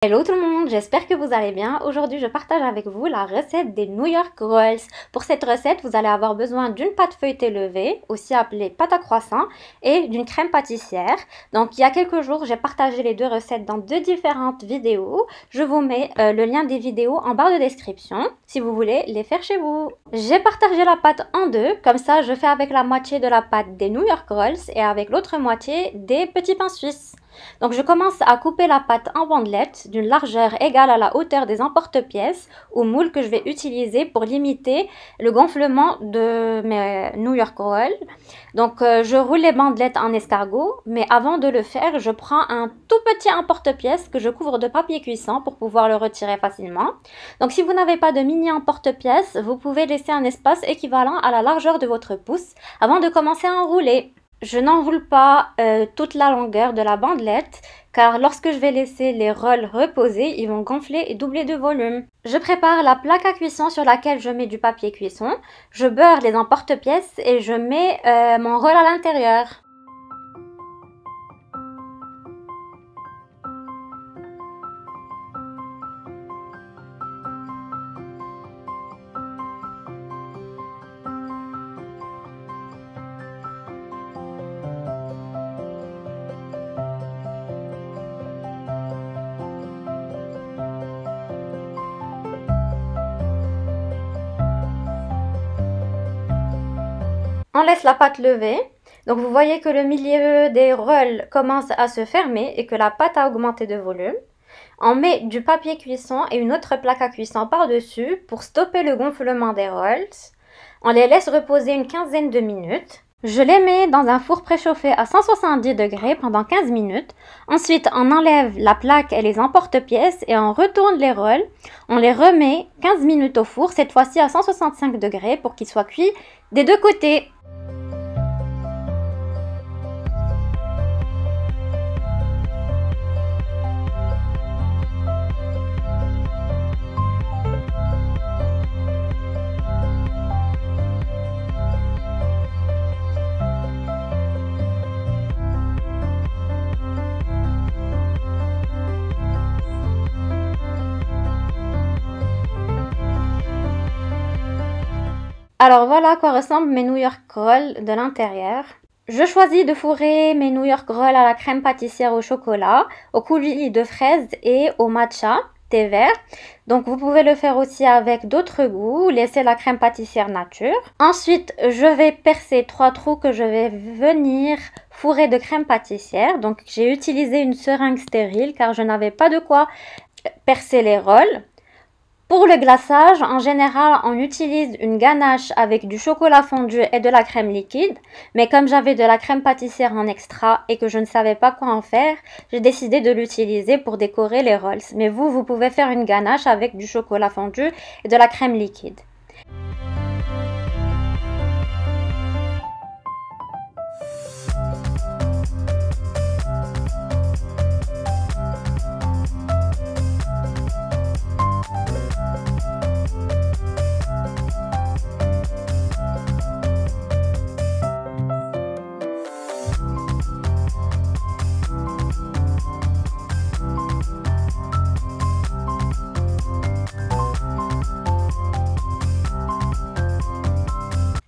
Hello tout le monde, j'espère que vous allez bien. Aujourd'hui, je partage avec vous la recette des New York Rolls. Pour cette recette, vous allez avoir besoin d'une pâte feuilletée levée, aussi appelée pâte à croissant, et d'une crème pâtissière. Donc, il y a quelques jours, j'ai partagé les deux recettes dans deux différentes vidéos. Je vous mets le lien des vidéos en barre de description si vous voulez les faire chez vous. J'ai partagé la pâte en deux, comme ça je fais avec la moitié de la pâte des New York Rolls et avec l'autre moitié des petits pains suisses. Donc je commence à couper la pâte en bandelettes d'une largeur égale à la hauteur des emporte-pièces ou moules que je vais utiliser pour limiter le gonflement de mes New York Rolls. Donc je roule les bandelettes en escargot, mais avant de le faire, je prends un tout petit emporte-pièces que je couvre de papier cuisson pour pouvoir le retirer facilement. Donc si vous n'avez pas de mini emporte-pièces, vous pouvez laisser un espace équivalent à la largeur de votre pouce avant de commencer à enrouler. Je n'enroule pas toute la longueur de la bandelette car lorsque je vais laisser les rolls reposer, ils vont gonfler et doubler de volume. Je prépare la plaque à cuisson sur laquelle je mets du papier cuisson. Je beurre les emporte-pièces et je mets mon roll à l'intérieur. On laisse la pâte lever. Donc vous voyez que le milieu des rolls commence à se fermer et que la pâte a augmenté de volume. On met du papier cuisson et une autre plaque à cuisson par-dessus pour stopper le gonflement des rolls. On les laisse reposer une quinzaine de minutes. Je les mets dans un four préchauffé à 170 degrés pendant 15 minutes. Ensuite, on enlève la plaque et les emporte-pièces et on retourne les rolls. On les remet 15 minutes au four, cette fois-ci à 165 degrés pour qu'ils soient cuits des deux côtés. Alors voilà à quoi ressemblent mes New York Rolls de l'intérieur. Je choisis de fourrer mes New York Rolls à la crème pâtissière au chocolat, au coulis de fraises et au matcha, thé vert. Donc vous pouvez le faire aussi avec d'autres goûts, laisser la crème pâtissière nature. Ensuite, je vais percer 3 trous que je vais venir fourrer de crème pâtissière. Donc j'ai utilisé une seringue stérile car je n'avais pas de quoi percer les rolls. Pour le glaçage, en général, on utilise une ganache avec du chocolat fondu et de la crème liquide. Mais comme j'avais de la crème pâtissière en extra et que je ne savais pas quoi en faire, j'ai décidé de l'utiliser pour décorer les rolls. Mais vous pouvez faire une ganache avec du chocolat fondu et de la crème liquide.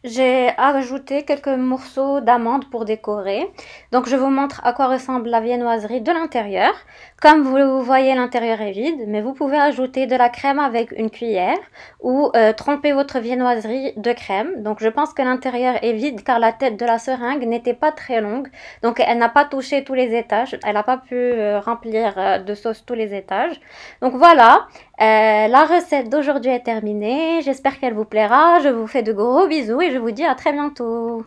J'ai ajouté quelques morceaux d'amandes pour décorer. Donc je vous montre à quoi ressemble la viennoiserie de l'intérieur. Comme vous voyez, l'intérieur est vide, mais vous pouvez ajouter de la crème avec une cuillère ou tremper votre viennoiserie de crème. Donc je pense que l'intérieur est vide car la tête de la seringue n'était pas très longue. Donc elle n'a pas touché tous les étages. Elle n'a pas pu remplir de sauce tous les étages. Donc voilà. La recette d'aujourd'hui est terminée, j'espère qu'elle vous plaira, je vous fais de gros bisous et je vous dis à très bientôt.